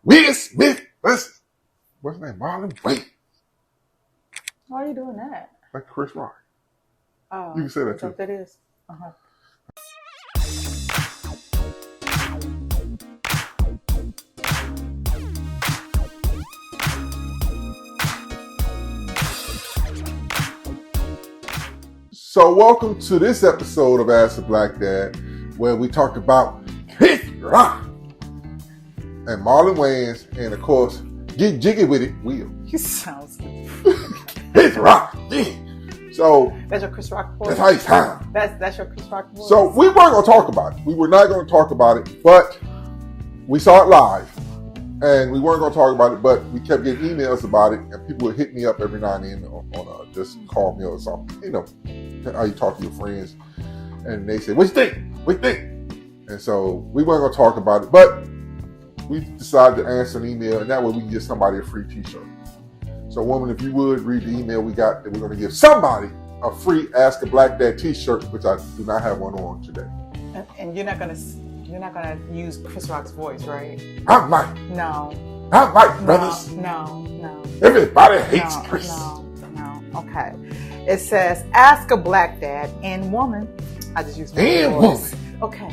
Will Smith versus, what's his name, Marlon? Wait. Why are you doing that? Like Chris Rock. Oh, You can say that too. That is. Uh-huh. So welcome to this episode of Ask the Black Dad, where we talk about Chris Rock and Marlon Wayans, and of course, get jiggy with it, Will. You sound stupid. Chris Rock. Yeah. So that's your Chris Rock voice. That's how he sounds. That's your Chris Rock voice. So we weren't going to talk about it. We were not going to talk about it, but we saw it live, and we weren't going to talk about it. But we kept getting emails about it, and people would hit me up every now and then on just call me or something. You know how you talk to your friends, and they say, "What you think? What you think?" And so we weren't going to talk about it, but we decided to answer an email, and that way we can give somebody a free T-shirt. So, woman, if you would read the email we got, that we're going to give somebody a free Ask a Black Dad T-shirt, which I do not have one on today. And you're not gonna use Chris Rock's voice, right? I might. No. I might, brothers. No. Everybody hates Chris. No. Okay. It says, "Ask a Black Dad and woman." I just used my voice. Okay.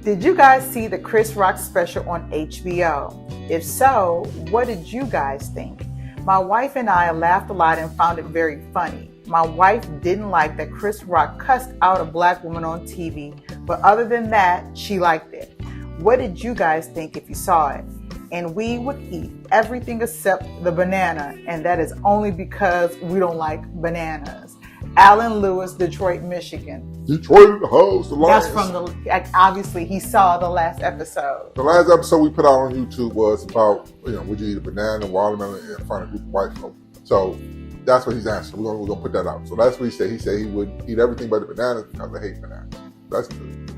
Did you guys see the Chris Rock special on HBO? If so, what did you guys think? My wife and I laughed a lot and found it very funny. My wife didn't like that Chris Rock cussed out a black woman on TV, but other than that, she liked it. What did you guys think if you saw it? And we would eat everything except the banana, and that is only because we don't like bananas. Alan Lewis, Detroit, Michigan. Detroit house, the last. That's from obviously he saw the last episode. The last episode we put out on YouTube was about, would you eat a banana, watermelon, and find a group of white folk. So that's what he's answering. We're gonna put that out. So that's what he said. He said he would eat everything but the bananas because I hate bananas. That's good.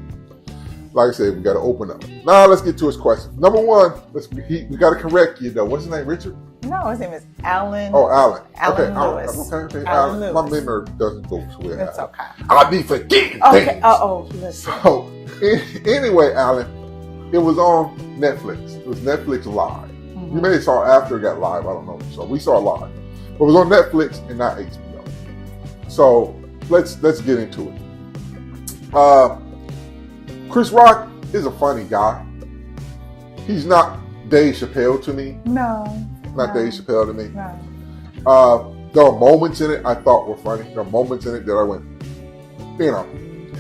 Like I said, we got to open up. Now let's get to his question. Number one, we got to correct you though. What's his name? Richard? No, his name is Alan. Oh, Alan. Alan Lewis. Okay. Alan Lewis. My memory doesn't go so well. It's okay. I'll be forgetting Okay. things. Listen. So anyway, Alan, it was on Netflix. It was Netflix Live. Mm-hmm. You may have saw it after it got live. I don't know. So we saw it live. But it was on Netflix and not HBO. So let's get into it. Chris Rock is a funny guy. He's not Dave Chappelle to me. No. Dave Chappelle to me. No. There are moments in it I thought were funny. There are moments in it that I went, kind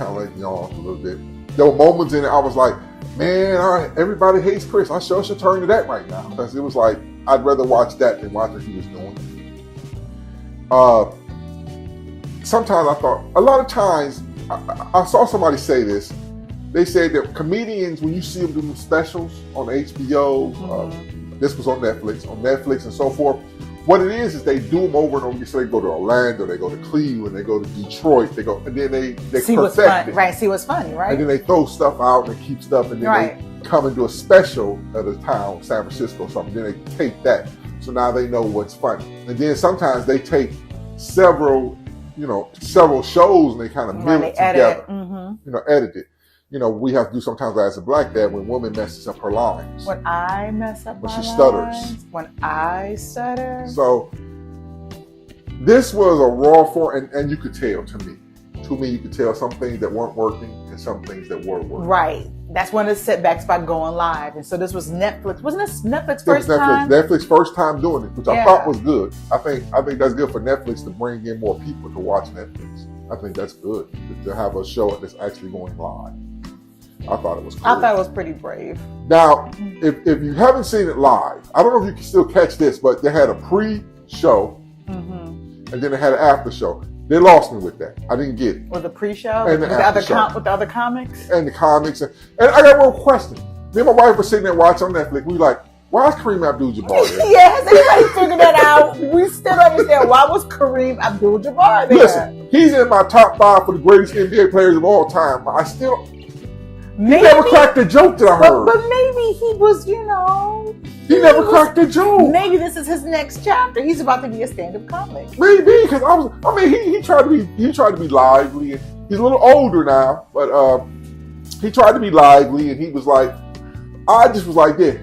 of like yawn a little bit. There were moments in it I was like, man, everybody hates Chris. I sure should turn to that right now. Because it was like, I'd rather watch that than watch what he was doing. Sometimes I thought, a lot of times, I saw somebody say this. They said that comedians, when you see them doing specials on HBO, this was on Netflix and so forth, what it is they do them over and over again. So they go to Orlando, they go to Cleveland, they go to Detroit, and then they see what's fun, right? See what's funny, right? And then they throw stuff out and they keep stuff, and then they come and do a special at a town, San Francisco or something. Then they take that, so now they know what's funny. And then sometimes they take several shows and they kind of mill it together, edit it. We have to do sometimes as a black dad when a woman messes up her lines. When I mess up my lines. When she stutters. When I stutter. So this was a raw form, and you could tell to me, you could tell some things that weren't working and some things that were working. Right. That's one of the setbacks by going live. And so this was Netflix. Wasn't this Netflix first time? Netflix first time doing it, which I thought was good. I think that's good for Netflix to bring in more people to watch Netflix. I think that's good to have a show that's actually going live. I thought it was cool. I thought it was pretty brave. Now, if you haven't seen it live, I don't know if you can still catch this, but they had a pre-show and then they had an after show. They lost me with that. I didn't get it. With the pre-show? And with the other comics? And the comics. And I got one question. Me and my wife were sitting there watching on Netflix. We were like, why is Kareem Abdul-Jabbar there? Yes, everybody figured that out. We still don't understand why was Kareem Abdul-Jabbar there. Listen, he's in my top 5 for the greatest NBA players of all time. But he never cracked the joke that I heard. But maybe he was, He never cracked the joke. Maybe this is his next chapter. He's about to be a stand-up comic. Maybe, because he tried to be lively. And he's a little older now, but he tried to be lively, and he was like, I just was like, yeah.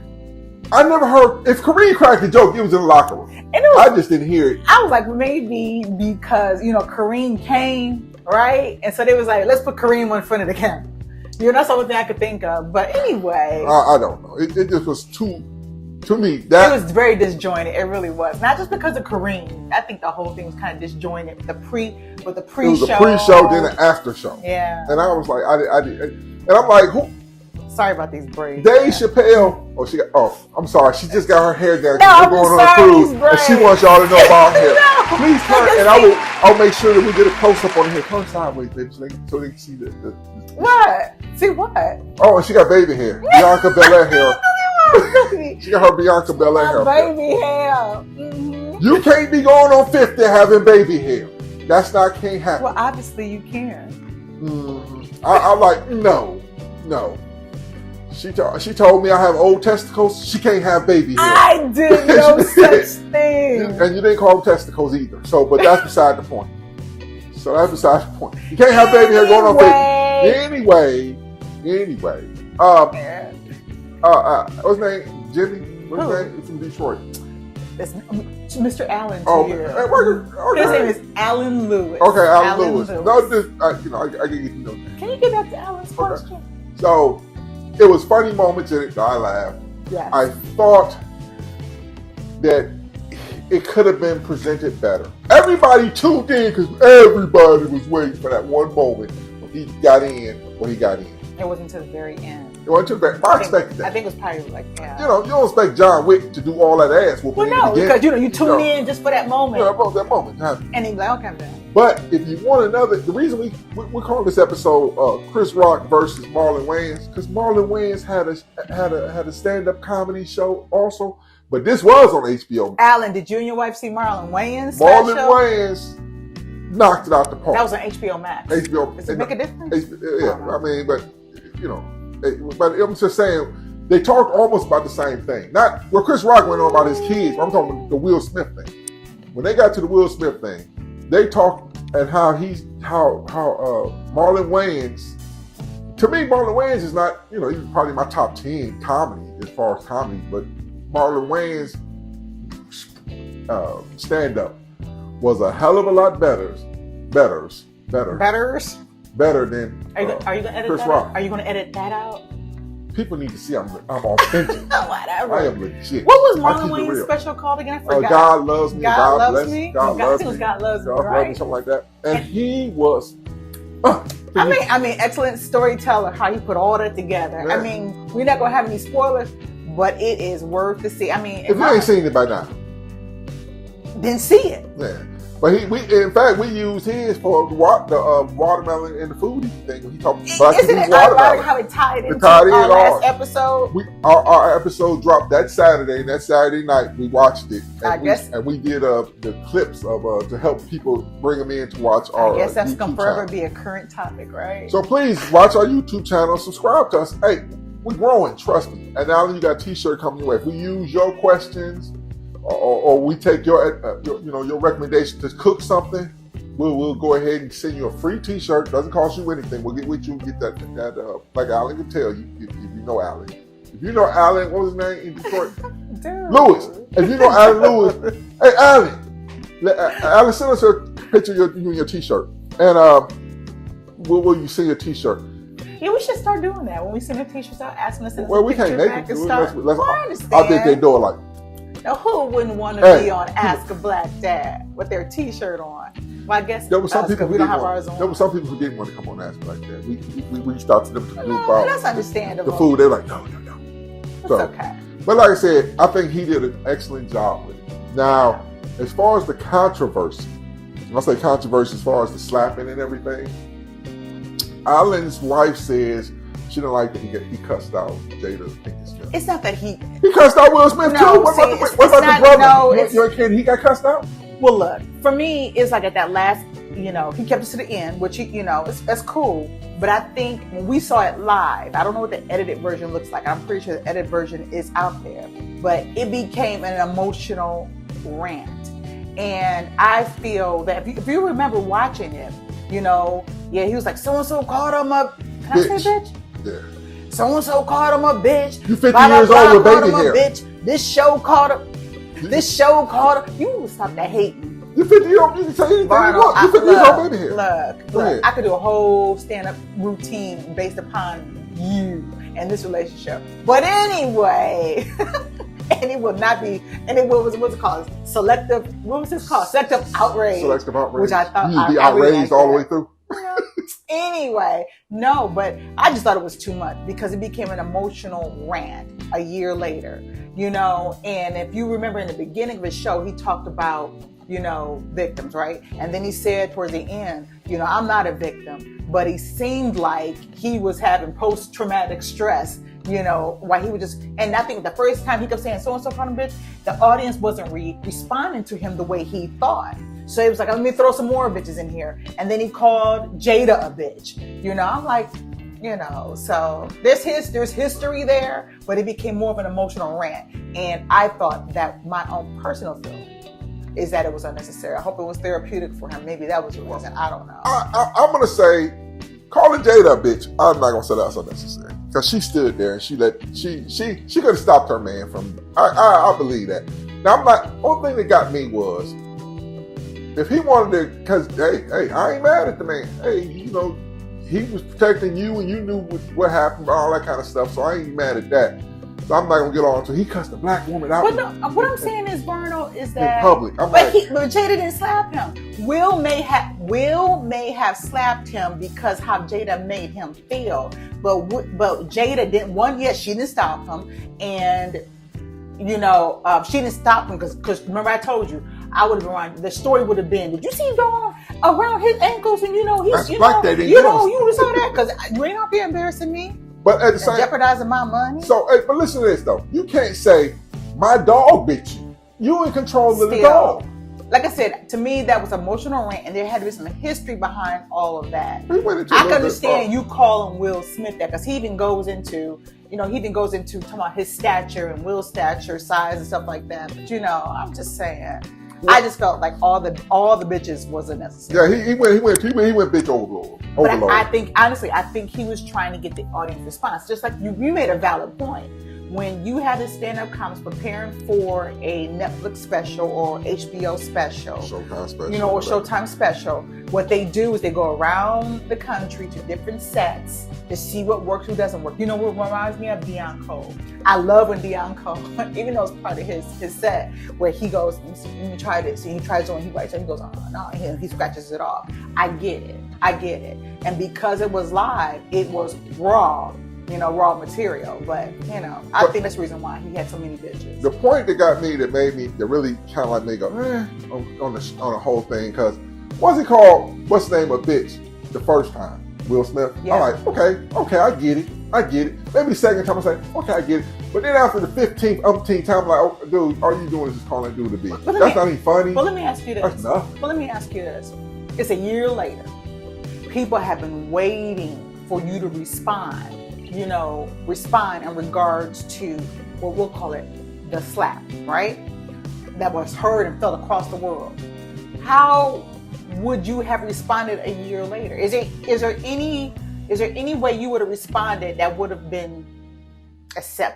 I never heard, if Kareem cracked a joke, it was in the locker room. And it was, I just didn't hear it. I was like, maybe because, Kareem came, right? And so they was like, let's put Kareem in front of the camera. That's the only thing I could think of. But anyway. I don't know. It just was too, to me, it was very disjointed. It really was. Not just because of Kareem. I think the whole thing was kind of disjointed. The pre-show. It was a pre-show, then an after show. Yeah. And I was like, and I'm like, who? Sorry about these braids. Dave Chappelle. I'm sorry. She just got her hair down. No, We're going on a cruise, and she wants y'all to know about her hair. No, Please turn, and I'll make sure that we get a close up on her hair. Turn sideways, baby, so they can see the. What? See what? Oh, and she got baby hair. Bianca Belair hair. She got her Bianca Belair hair. Baby hair. Mm-hmm. You can't be going on 50 having baby hair. Can't happen. Well, obviously you can. Mm-hmm. I like no. She told me I have old testicles. She can't have baby hair. I did no such thing. And you didn't call them testicles either. But that's beside the point. You can't have baby hair going on 50. Anyway. What's his name? Jimmy? What's his name? He's from Detroit. It's Mr. Allen. His name is Alan Lewis. Okay, Alan Lewis. No, I can get you know. Can you get back to Alan's question? So, it was funny moments in it. I laughed. Yes. I thought that it could have been presented better. Everybody tuned in because everybody was waiting for that one moment when he got in. It wasn't until the very end. It wasn't until the very end. I expected that. I think it was probably like, yeah. You don't expect John Wick to do all that ass whooping. Well, no, because you tune in just for that moment. Yeah, that moment. And he's like, okay, I'm done. But if you want another, the reason we call this episode Chris Rock versus Marlon Wayans, because Marlon Wayans had a stand-up comedy show also, but this was on HBO. Alan, did you and your wife see Marlon Wayans? Marlon Wayans knocked it out the park. That was on HBO Max. Does it make a difference? But I'm just saying, they talked almost about the same thing. Not where Chris Rock went on about his kids. I'm talking about the Will Smith thing. When they got to the Will Smith thing, they talked and how Marlon Wayans. To me, Marlon Wayans is not, he's probably my top 10 comedy as far as comedy, but Marlon Wayans stand-up was a hell of a lot better than Are you going to edit Chris that Rock. out? Are you going to edit that out? People need to see I'm authentic. Whatever. I am legit. What was Marlon Wayans' special called again? I forgot. God Loves Me. God bless Loves Me. God Loves Me. God Loves Me. God Loves Me, something like that. And he was. I mean, excellent storyteller. How he put all that together. Yeah. I mean, we're not gonna have any spoilers, but it is worth to see. I mean, if you ain't seen it by now, then see it. Yeah. But in fact, we used his for the watermelon and the foodie thing. When he talked about Isn't it ironic how it tied into our last episode? Our episode dropped that Saturday, and that Saturday night we watched it. And we did the clips of to help people bring them in to watch our. I guess that's gonna forever be a current topic, right? So please watch our YouTube channel, subscribe to us. Hey, we're growing, trust me. And now you got a T-shirt coming your way. If we use your questions. Or we take your recommendation to cook something, we'll go ahead and send you a free T-shirt. Doesn't cost you anything. We'll get with you and get that like Alan can tell you if you know Alan. If you know Alan, what was his name in Detroit? Lewis. If you know Alan Lewis, hey Alan, send us a picture of you and your T-shirt, and will you send your T-shirt? Yeah, we should start doing that when we send our T-shirts out, asking us to send us a picture back and start. I think they do it like. Now, who wouldn't want to be on Ask a Black Dad with their T-shirt on? Well, I guess there were some people we don't have ours on. There were some people who didn't want to come on Ask a Black Dad. We reached out to them to do about that's understandable. The food. They're like, no. It's okay. But like I said, I think he did an excellent job with it. Now, as far as the controversy, I say controversy as far as the slapping and everything, Alan's wife says she didn't like that he cussed out Jada Pinkett Smith. It's not that he cussed out Will Smith too. What about the brother? No, your kid, he got cussed out. Well, look, for me, it's like at that last, he kept us to the end, which that's cool. But I think when we saw it live, I don't know what the edited version looks like. I'm pretty sure the edited version is out there, but it became an emotional rant, and I feel that if you remember watching it, he was like, so and so called him up. Can I say bitch? Yeah. So-and-so called him a bitch. You 50 blah, blah, years blah, old with called baby him a hair. bitch. This show called him. This show called him. You stop that hating. You 50 years old. You can say anything you Barno, want. You 50 years old baby hair. Look. I could do a whole stand-up routine based upon you and this relationship. But anyway, and it will not be. And it was what's it called? Selective. What was this called? Selective outrage. Selective outrage. Which I thought You'd be I really outraged all the way through. Anyway, no, but I just thought it was too much because it became an emotional rant a year later, you know. And if you remember in the beginning of the show, he talked about, you know, victims, right? And then he said towards the end, you know, I'm not a victim, but he seemed like he was having post-traumatic stress, you know, why he would just, and I think the first time he kept saying so-and-so called him bitch, the audience wasn't responding to him the way he thought. So he was like, let me throw some more bitches in here. And then he called Jada a bitch. You know, I'm like, you know, so there's history there, but it became more of an emotional rant. And I thought that my own personal feeling is that it was unnecessary. I hope it was therapeutic for him. Maybe that was the reason. I don't know. I'm going to say, calling Jada a bitch, I'm not going to say that's unnecessary. Because she stood there and she could have stopped her man from, I believe that. Now, I'm not, only thing that got me was, if he wanted to, because, hey, I ain't mad at the man. Hey, you know, he was protecting you and you knew what happened, all that kind of stuff, so I ain't mad at that. So I'm not going to get on to, he cussed a black woman out. But no, what I'm saying is, Barno, is that... in public. But Jada didn't slap him. Will may have slapped him because how Jada made him feel. But Jada didn't, she didn't stop him. And, you know, she didn't stop him because remember I told you, I would have been the story would have been, did you see him going around his ankles and, you know, he's, that's you like know, that you know, you would have saw that because you ain't out there embarrassing me. But at the same, jeopardizing my money. So, but listen to this though. You can't say my dog bit you. You in control of the dog. Like I said, to me that was emotional rant, and there had to be some history behind all of that. I can understand you calling Will Smith that because he even goes into talking about his stature and Will's stature, size, and stuff like that. But you know, I'm just saying. Well, I just felt like all the bitches wasn't necessary. Yeah, he went bitch overlord. But I think honestly, he was trying to get the audience response. Just like you made a valid point. When you have the stand-up comics preparing for a Netflix special or HBO special, Showtime special, you know, or Showtime special, what they do is they go around the country to different sets to see what works, who doesn't work. You know what reminds me of Deion Cole? I love when Deion Cole, even though it's part of his set, where he goes, let me try this, and he tries on, he writes, and he goes, oh no, and he scratches it off. I get it. And because it was live, it was raw. You know, raw material, but you know, I think that's the reason why he had so many bitches. The point that got me, that really kind of like me go, on the whole thing, because what's the name of bitch the first time? Will Smith. Yeah. I'm like, okay, I get it. Maybe second time I say, okay, I get it. But then after the 15th, umpteenth time, I'm like, oh, dude, all you doing is just calling dude a bitch. That's not even funny. Well, let me ask you this. That's nothing. It's a year later. People have been waiting for you to respond. You know, respond in regards to what we'll call it the slap, right? That was heard and felt across the world. How would you have responded a year later? Is there any way you would have responded that would have been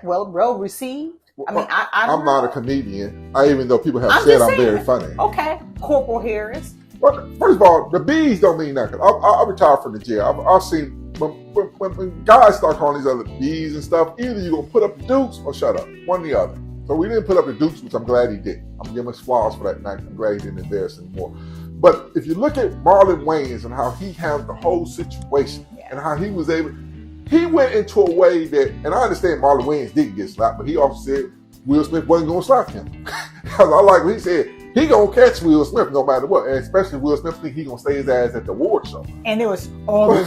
well received? I mean, I'm not a comedian. Even though people have said I'm very funny. Okay, Corporal Harris. Well, first of all, the bees don't mean nothing. I retired from the jail. I've seen when guys start calling these other bees and stuff, either you're going to put up the dukes or shut up. One or the other. So we didn't put up the dukes, which I'm glad he did. I'm going to give him flowers for that night. I'm glad he didn't embarrass him more. But if you look at Marlon Wayans and how he handled the whole situation and how he was able, he went into a way that, and I understand Marlon Wayans didn't get slapped, but he also said Will Smith wasn't going to slap him. Because I like what he said. He gonna catch Will Smith no matter what, and especially Will Smith think he gonna stay his ass at the award show. And there was all those,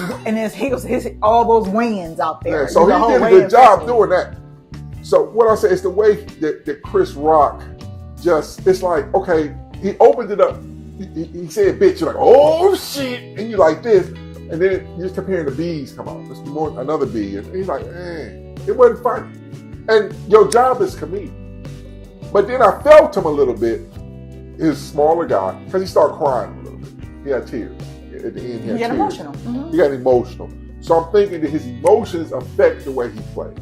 all those Wayans out there. Yeah, so he did a good job doing that. So what I say is the way that Chris Rock it's like, okay, he opened it up. He said bitch, you're like, oh shit, and you like this, and then you're just comparing the bees come out. There's more another bee, and he's like, it wasn't funny. And your job is comedian. But then I felt him a little bit. His smaller guy, because he started crying a little bit. He had tears at the end. He got emotional. Mm-hmm. He got emotional. So I'm thinking that his emotions affect the way he played.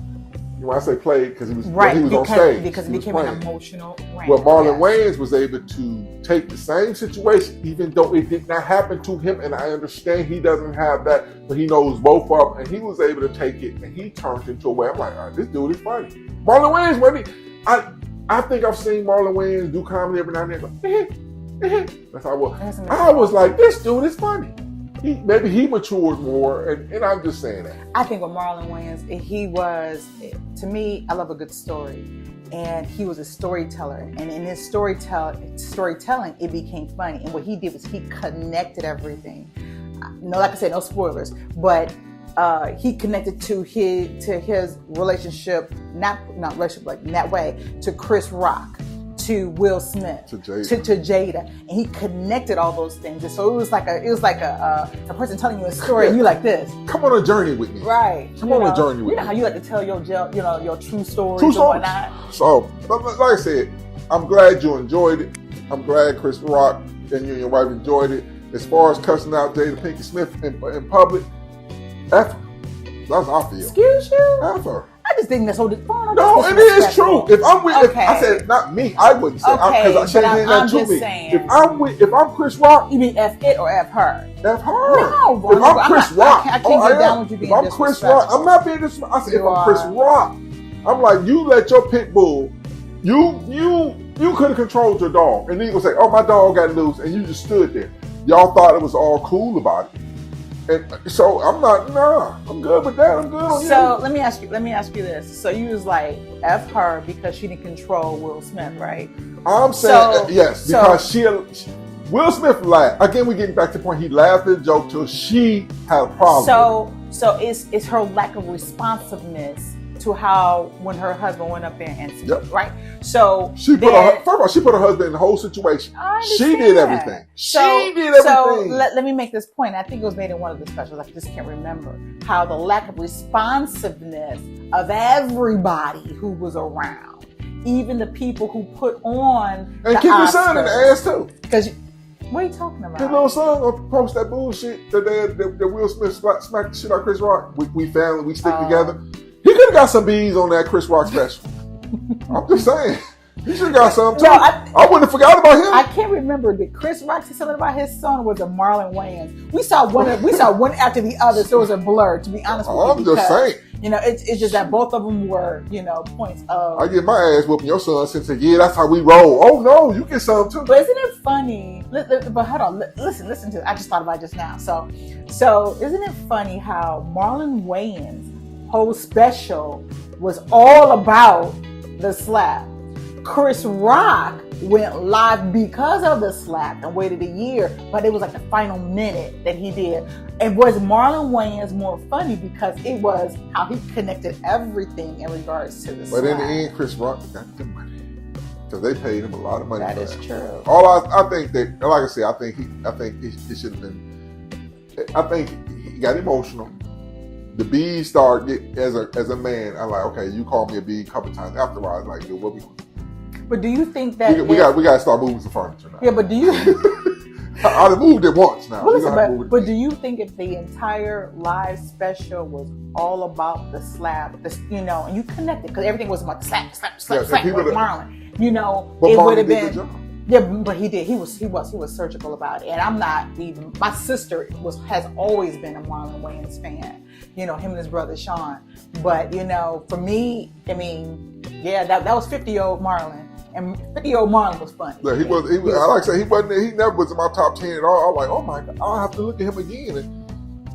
You know, I say played because he was on stage. Because he became an emotional range. Well, Marlon Wayans was able to take the same situation, even though it did not happen to him, and I understand he doesn't have that, but he knows both of them, and he was able to take it, and he turned into a way. I'm like, all right, this dude is funny. Marlon Wayans, I think I've seen Marlon Wayans do comedy every now and then. That's how I was like, this dude is funny. Maybe he matured more, and I'm just saying that. I think with Marlon Wayans, he was, to me, I love a good story. And he was a storyteller. And in his storytelling, it became funny. And what he did was he connected everything. No, like I said, no spoilers. But he connected to his relationship, not relationship like in that way, to Chris Rock, to Will Smith, to Jada, and he connected all those things. And so it was like a person telling you a story, and you like this. Come on a journey with me, right? Come on a journey with me. You know how you like to tell your true stories and whatnot. So, like I said, I'm glad you enjoyed it. I'm glad Chris Rock and you and your wife enjoyed it. As far as cussing out Jada Pinkett Smith in public, F her. That's how I feel. Excuse you? F her. I just think that's so. No, it is true. If I'm with, if I said not me, I wouldn't say because I'm just saying. If I'm Chris Rock, you mean F it or F her? F her. No, if I'm Chris Rock, I can't get down with you being disrespectful. If I'm Chris Rock, I'm not being disrespectful. I said if I'm Chris Rock, I'm like, you let your pit bull, you could have controlled your dog, and then you gonna say, oh, my dog got loose, and you just stood there. Y'all thought it was all cool about it. And so I'm good with that. I'm good on you. So let me ask you this. So you was like F her because she didn't control Will Smith, right? I'm saying yes, because Will Smith laughed. Again, we're getting back to the point. He laughed at the joke till she had a problem. So it's her lack of responsiveness to how when her husband went up there and right? So she put her husband in the whole situation. She did everything. So let me make this point. I think it was made in one of the specials. I just can't remember how the lack of responsiveness of everybody who was around, even the people who put on and kick your son in the ass too. Because what are you talking about? His little son gonna post that bullshit that Will Smith smacked the shit out of Chris Rock. We family, we stick together. He could have got some bees on that Chris Rock special. I'm just saying. He should have got some too. No, I wouldn't have forgot about him. I can't remember. Did Chris Rock say something about his son or was it Marlon Wayans? We saw one after the other, so it was a blur, to be honest with you. I'm just saying. It's just that both of them were, points of... I get my ass whooping. Your son said, yeah, that's how we roll. Oh, no, you get some too. But isn't it funny? But hold on. Listen to it. I just thought about it just now. So isn't it funny how Marlon Wayans' whole special was all about the slap? Chris Rock went live because of the slap and waited a year, but it was like the final minute that he did. And was Marlon Wayans more funny because it was how he connected everything in regards to the slap. But in the end, Chris Rock got the money because they paid him a lot of money. That is true. All I think that, like I said, I think he should have been. I think he got emotional. The bees started as a man. I'm like, okay, you called me a bee a couple times. Afterwards, like, yo, what we? But do you think that we got to start moving some furniture now? Yeah, but do you? I've moved it once now. Well, listen, but do you think if the entire live special was all about the slap, and you connected because everything was about the slap with Marlon, it would have been. Yeah, but he did. He was surgical about it, and I'm not even. My sister has always been a Marlon Wayans fan. Him and his brother Sean. But for me, I mean, yeah, that was 50-year-old Marlon. And 50-year-old Marlon was funny. Yeah, he was. I like to say he never was in my top 10 at all. I'm like, oh my God, I'll have to look at him again.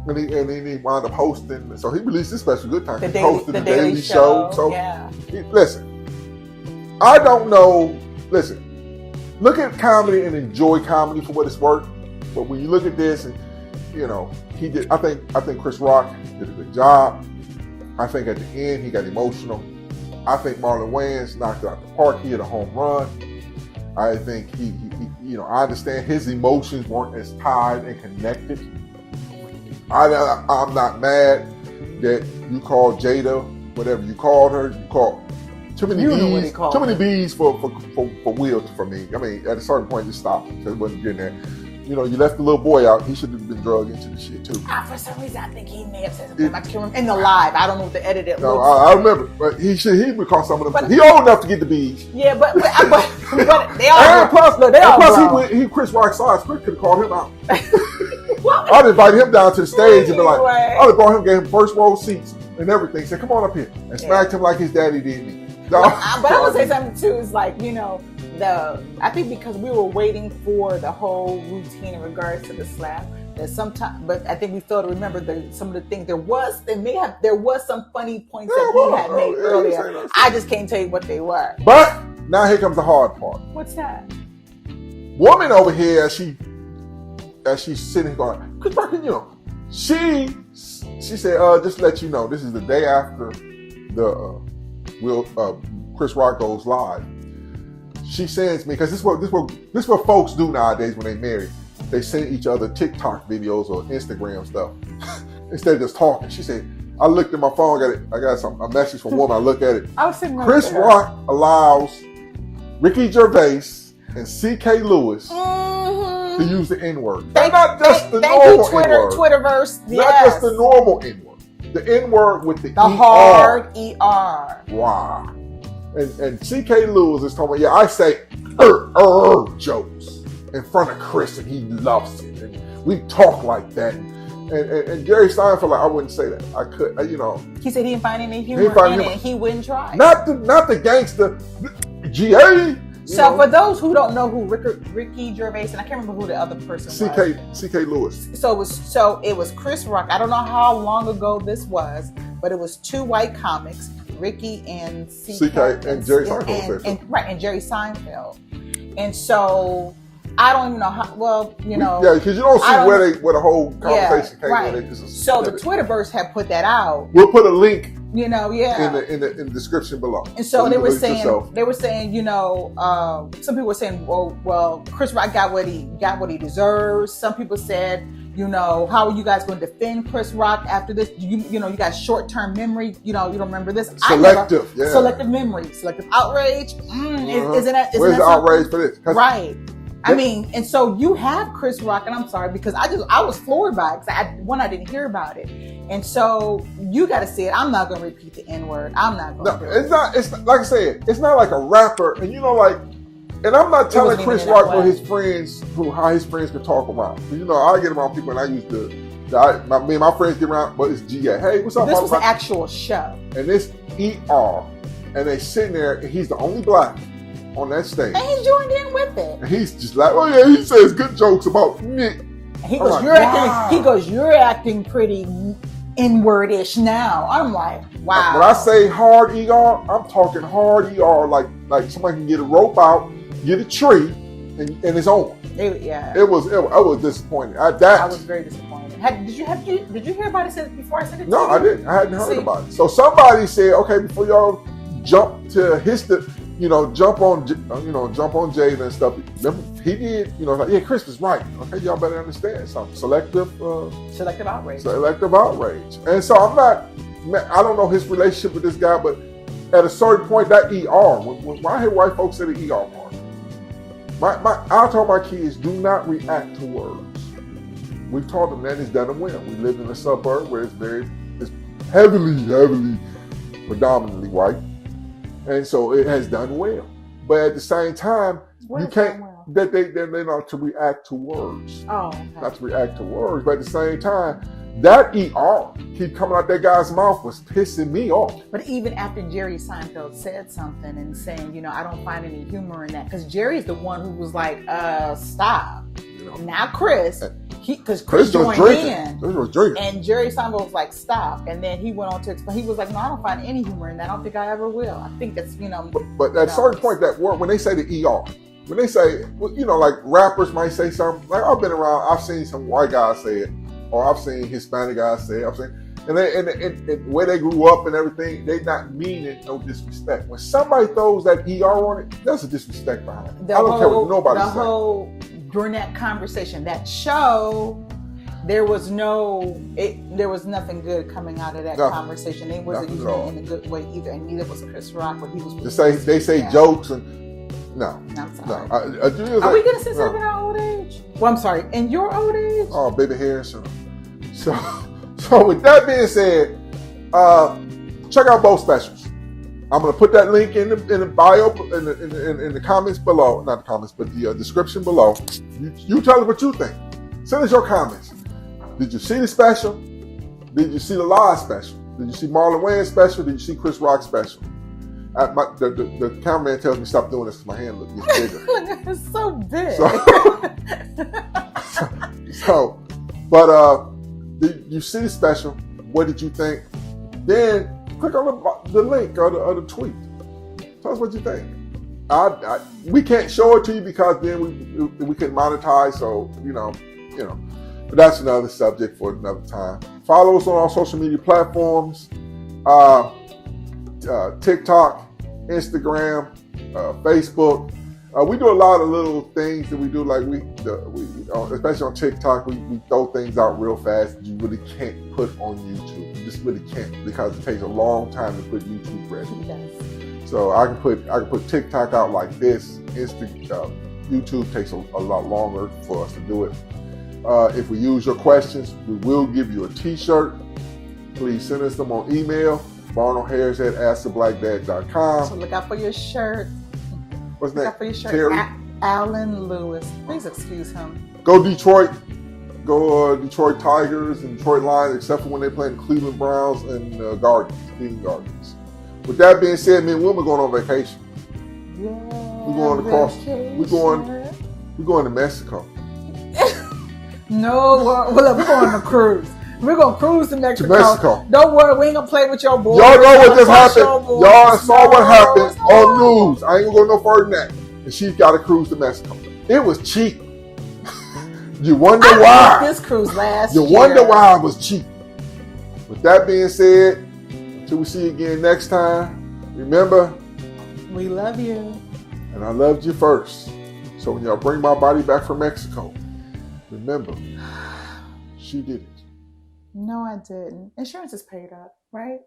And he wound up hosting. So he released this special good time. He hosted the Daily Show. So yeah. Listen, I don't know. Listen, look at comedy and enjoy comedy for what it's worth. But when you look at this, and he did. I think Chris Rock did a good job. I think at the end he got emotional. I think Marlon Wayans knocked it out the park. He hit a home run. I think he I understand his emotions weren't as tied and connected. I'm not mad that you called Jada, whatever you called her. You called too many bees for Will for me. I mean, at a certain point, just stop because it wasn't getting there. you left the little boy out. He should have been drugged into the shit too. For some reason, I think he may have said something. I can't remember. In the live, I don't know what the edited. No, I remember, but he would call some of them. He old enough to get the bees. Yeah, but they all. Plus, Chris Rock size. Chris could have called him out. I'd invite him down to the stage and be like, I'd have brought him, gave him first row seats and everything. Said, come on up here, and smacked him like his daddy did me. No. But I would say something too. Is like I think because we were waiting for the whole routine in regards to the slap. That sometimes, but I think we failed to remember some of the things. There was some funny points that he had made earlier. I just can't tell you what they were. But now here comes the hard part. What's that? Woman over here, as she's sitting going, she said, just to let you know, this is the day after Chris Rock goes live. She sends me, because this is what folks do nowadays when they marry. They send each other TikTok videos or Instagram stuff instead of just talking. She said, I looked at my phone, I got a message from a woman, I look at it. Chris Rock allows Ricky Gervais and C.K. Lewis to use the N-word. Not just the normal N-word. Twitterverse. Yes. Not just the normal N-word. The N-word with the E-R. hard E-R. Wow. And C.K. Lewis is talking about, I say jokes in front of Chris, and he loves it. And we talk like that. And Jerry Seinfeld, I wouldn't say that. I could, He said he didn't find any humor in it. He wouldn't try. Not the gangster GA. So for those who don't know who Ricky Gervais, and I can't remember who the other person was. C.K. Lewis. So it was Chris Rock. I don't know how long ago this was, but it was two white comics, Ricky and C.K. and Jerry Seinfeld. And Jerry Seinfeld. And so I don't even know how. Yeah, because you don't see where the whole conversation came in. So the Twitterverse had put that out. We'll put a link. In the description below. And so they were saying, some people were saying, well, Chris Rock got what he deserves. Some people said, how are you guys going to defend Chris Rock after this? You got short-term memory. You don't remember this. Selective memory, selective outrage. Isn't that where's the outrage for this? Right. I mean, and so you have Chris Rock, and I'm sorry because I was floored by it because I didn't hear about it, and so you got to see it. I'm not going to repeat the N-word. I'm not going to. It's not. It's like I said. It's not like a rapper, and and I'm not telling Chris Rock for his friends how his friends can talk around. I get around people, and I used to. Me and my friends get around, but it's GA. Hey, what's up? This was an actual show, and it's ER, and they sitting there, and he's the only black on that stage. And he joined in with it. And he's just like, oh yeah, he says good jokes about me. He goes, you're acting pretty N-word-ish now. I'm like, wow. When I say hard ER, I'm talking hard ER like somebody can get a rope out, get a tree, and it's on. It was disappointing. I was very disappointed. Did you hear about it before I said it to you? No, I didn't. I hadn't heard about it. So somebody said, okay, before y'all jump to history, jump on Jada and stuff. Remember, he did, like, Chris was right. Okay, y'all better understand something. Selective outrage. Selective outrage. And so I don't know his relationship with this guy, but at a certain point, that ER, when I hear white folks say the ER part, I told my kids, do not react to words. We've taught them that, it's done them well. We live in a suburb where it's heavily, predominantly white. And so it has done well. But at the same time, you can't, they're not to react to words. Oh, okay. Not to react to words. But at the same time, that ER keep coming out that guy's mouth was pissing me off. But even after Jerry Seinfeld said something and saying, I don't find any humor in that. Because Jerry's the one who was like, stop. Now Chris, because Chris joined in. Chris was drinking. And Jerry Seinfeld was like, stop. And then he went on to explain. He was like, no, I don't find any humor in that. I don't think I ever will. I think that's, But at a certain point, that word, when they say the ER, when they say, like rappers might say something, like I've been around, I've seen some white guys say it, or I've seen Hispanic guys say it, and where they grew up and everything, they not mean it, no disrespect. When somebody throws that ER on it, that's a disrespect behind it. I don't care what nobody says. During that conversation, that show, there was nothing good coming out of that conversation. It wasn't even in a good way either, and neither was Chris Rock. But he was. They say jokes and no. I'm sorry. No. Are we gonna censor in our old age? Well, I'm sorry, in your old age? Oh, baby hair. So with that being said, check out both specials. I'm gonna put that link in the bio, in the comments below. Not the comments, but the description below. You tell us what you think. Send us your comments. Did you see the special? Did you see the live special? Did you see Marlon Wayans special? Did you see Chris Rock special? The cameraman tells me stop doing this because my hand gets bigger. Look, it's so big. Did you see the special? What did you think? Then click on the link or the tweet. Tell us what you think. We can't show it to you because then we can monetize. So you know. But that's another subject for another time. Follow us on our social media platforms: TikTok, Instagram, Facebook. We do a lot of little things that we do, like we especially on TikTok, we throw things out real fast that you really can't put on YouTube. You just really can't because it takes a long time to put YouTube ready. It does. So I can put TikTok out like this. YouTube takes a lot longer for us to do it. If we use your questions, we will give you a T-shirt. Please send us them on email, barnhairs@asktheblackdad.com. So look out for your shirt. What's Look next? out for your shirt. Terry? Alan Lewis. Please excuse him. Go Detroit. Go Detroit Tigers and Detroit Lions, except for when they play in Cleveland Browns and Cleveland Guardians. With that being said, me and Wilma going on vacation. Yeah. We're going across. We're going to Mexico. No, we're going on a cruise. We're going to cruise to Mexico. Don't worry, we ain't going to play with your boys. Y'all know what just happened. Y'all saw what happened on news. I ain't going to go no further than that. And she got a cruise to Mexico. It was cheap. You wonder why. This cruise last year. You wonder why it was cheap. With that being said, until we see you again next time, remember, we love you. And I loved you first. So when y'all bring my body back from Mexico, remember, she did it. No, I didn't. Insurance is paid up, right?